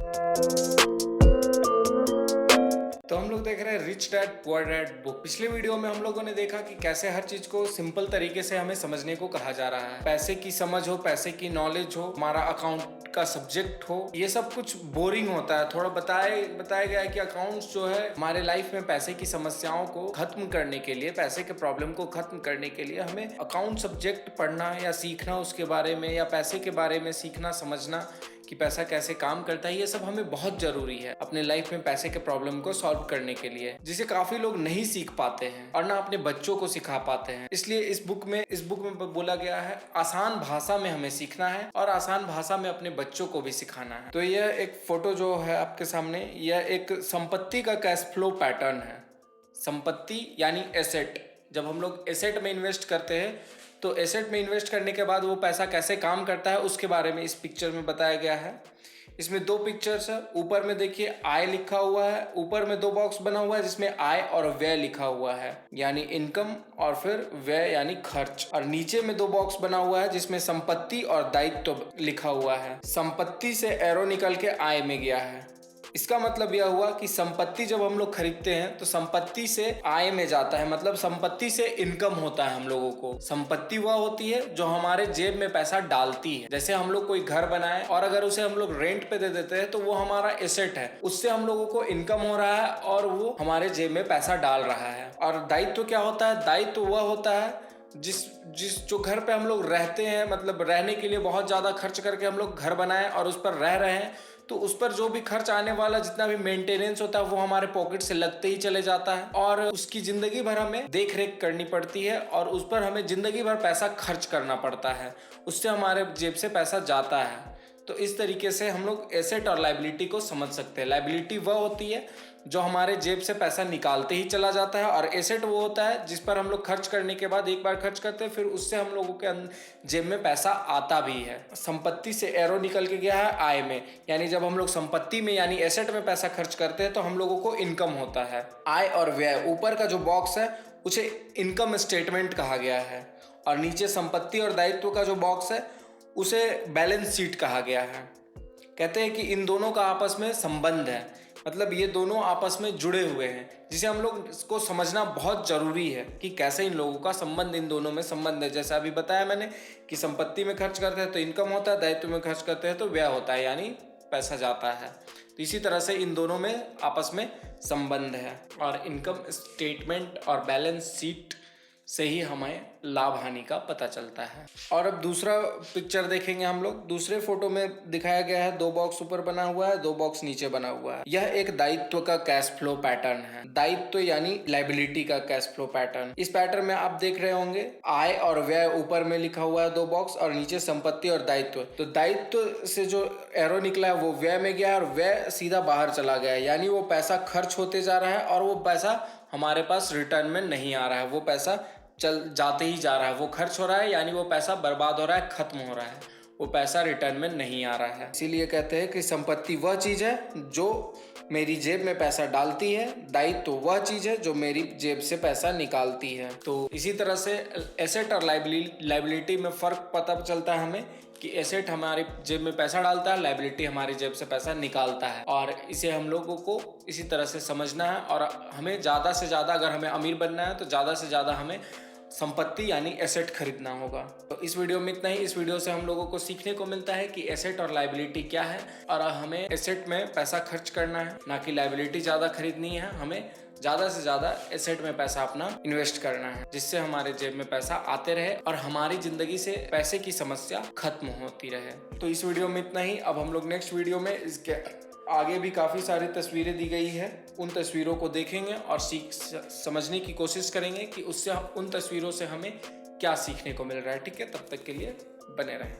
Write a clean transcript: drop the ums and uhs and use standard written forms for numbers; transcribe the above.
तो हम लोग देख रहे हैं rich dad poor dad book. पिछले वीडियो में हम लोगों ने देखा कि कैसे हर चीज को सिंपल तरीके से हमें समझने को कहा जा रहा है। पैसे की समझ हो, पैसे की नॉलेज हो, हमारा अकाउंट का सब्जेक्ट हो, ये सब कुछ बोरिंग होता है। थोड़ा बताया गया है कि अकाउंट्स जो है हमारे लाइफ में पैसे की समस्याओं को खत्म करने के लिए, पैसे के प्रॉब्लम को खत्म करने के लिए हमें अकाउंट सब्जेक्ट पढ़ना या सीखना उसके बारे में, या पैसे के बारे में सीखना समझना कि पैसा कैसे काम करता है, ये सब हमें बहुत जरूरी है अपने लाइफ में पैसे के प्रॉब्लम को सॉल्व करने के लिए, जिसे काफी लोग नहीं सीख पाते हैं और ना अपने बच्चों को सिखा पाते हैं। इसलिए इस बुक में बोला गया है आसान भाषा में हमें सीखना है और आसान भाषा में अपने बच्चों को भी सिखाना है। तो यह एक फोटो जो है आपके सामने, यह एक संपत्ति का कैश फ्लो पैटर्न है। संपत्ति यानी एसेट। जब हम लोग एसेट में इन्वेस्ट करते हैं तो एसेट में इन्वेस्ट करने के बाद वो पैसा कैसे काम करता है उसके बारे में इस पिक्चर में बताया गया है। इसमें दो पिक्चर्स है। ऊपर में देखिए आय लिखा हुआ है, ऊपर में दो बॉक्स बना हुआ है जिसमें आय और व्यय लिखा हुआ है, यानी इनकम, और फिर व्यय यानी खर्च। और नीचे में दो बॉक्स बना हुआ है जिसमें संपत्ति और दायित्व लिखा हुआ है। संपत्ति से एरो निकल के आय में गया है। इसका मतलब यह हुआ कि संपत्ति जब हम लोग खरीदते हैं तो संपत्ति से आय में जाता है, मतलब संपत्ति से इनकम होता है हम लोगों को। संपत्ति वह होती है जो हमारे जेब में पैसा डालती है। जैसे हम लोग कोई घर बनाए और अगर उसे हम लोग रेंट पे दे देते हैं तो वो हमारा एसेट है, उससे हम लोगों को इनकम हो रहा है और वो हमारे जेब में पैसा डाल रहा है। और दायित्व क्या होता है? दायित्व वह होता है जिस जो घर पे हम लोग रहते हैं, मतलब रहने के लिए बहुत ज्यादा खर्च करके हम लोग घर बनाए और उस पर रह रहे हैं, तो उस पर जो भी खर्च आने वाला जितना भी मेंटेनेंस होता है वो हमारे पॉकेट से लगते ही चले जाता है और उसकी जिंदगी भर हमें देख रेख करनी पड़ती है और उस पर हमें जिंदगी भर पैसा खर्च करना पड़ता है, उससे हमारे जेब से पैसा जाता है। तो इस तरीके से हम लोग एसेट और लायबिलिटी को समझ सकते हैं। लायबिलिटी वह होती है जो हमारे जेब से पैसा निकालते ही चला जाता है और एसेट वो होता है जिस पर हम लोग खर्च करने के बाद एक बार खर्च करते हैं फिर उससे हम लोगों के जेब में पैसा आता भी है। संपत्ति से एरो निकल के गया है आय में, यानी जब हम लोग संपत्ति में यानी एसेट में पैसा खर्च करते हैं तो हम लोगों को इनकम होता है। आय और व्यय, ऊपर का जो बॉक्स है उसे इनकम स्टेटमेंट कहा गया है और नीचे संपत्ति और दायित्व का जो बॉक्स है उसे बैलेंस शीट कहा गया है। कहते हैं कि इन दोनों का आपस में संबंध है, मतलब ये दोनों आपस में जुड़े हुए हैं, जिसे हम लोग इसको समझना बहुत जरूरी है कि कैसे इन लोगों का संबंध, इन दोनों में संबंध है। जैसा अभी बताया मैंने कि संपत्ति में खर्च करते हैं तो इनकम होता है, दायित्व में खर्च करते हैं तो व्यय होता है, यानी पैसा जाता है। तो इसी तरह से इन दोनों में आपस में संबंध है और इनकम स्टेटमेंट और बैलेंस शीट से ही हमें लाभ हानि का पता चलता है। और अब दूसरा पिक्चर देखेंगे हम लोग। दूसरे फोटो में दिखाया गया है दो बॉक्स ऊपर बना हुआ है, दो बॉक्स नीचे बना हुआ है। यह एक दायित्व का कैश फ्लो पैटर्न है। दायित्व यानी लायबिलिटी का कैश फ्लो पैटर्न। इस पैटर्न में आप देख रहे होंगे आय और व्यय ऊपर में लिखा हुआ है दो बॉक्स और नीचे संपत्ति और दायित्व। तो दायित्व से जो एरो निकला है वो व्यय में गया और व्यय सीधा बाहर चला गया, यानी वो पैसा खर्च होते जा रहा है और वो पैसा हमारे पास रिटर्न में नहीं आ रहा है, वो पैसा चल जाते ही जा रहा है, वो खर्च हो रहा है, यानी वो पैसा बर्बाद हो रहा है, खत्म हो रहा है, वो पैसा रिटर्न में नहीं आ रहा है। इसीलिए कहते हैं कि संपत्ति वह चीज है जो मेरी जेब में पैसा डालती है, दायित्व तो वह चीज है जो मेरी जेब से पैसा निकालती है। तो इसी तरह से एसेट और लायबिलिटी में फर्क पता चलता है हमें कि एसेट हमारी जेब में पैसा डालता है, लायबिलिटी हमारी जेब से पैसा निकालता है, और इसे हम लोगों को इसी तरह से समझना है। और हमें ज़्यादा से ज़्यादा, अगर हमें अमीर बनना है तो ज़्यादा से ज़्यादा हमें संपत्ति यानी एसेट खरीदना होगा। तो इस वीडियो में इतना ही। इस वीडियो से हम लोगों को सीखने को मिलता है कि एसेट और लायबिलिटी क्या है और हमें एसेट में पैसा खर्च करना है, ना कि लायबिलिटी ज़्यादा खरीदनी है। हमें ज़्यादा से ज़्यादा एसेट में पैसा अपना इन्वेस्ट करना है, जिससे हमारे जेब में पैसा आते रहे और हमारी ज़िंदगी से पैसे की समस्या खत्म होती रहे। तो इस वीडियो में इतना ही। अब हम लोग नेक्स्ट वीडियो में इसके आगे भी काफ़ी सारी तस्वीरें दी गई है, उन तस्वीरों को देखेंगे और समझने की कोशिश करेंगे कि उससे उन तस्वीरों से हमें क्या सीखने को मिल रहा है। ठीक है, तब तक के लिए बने रहें।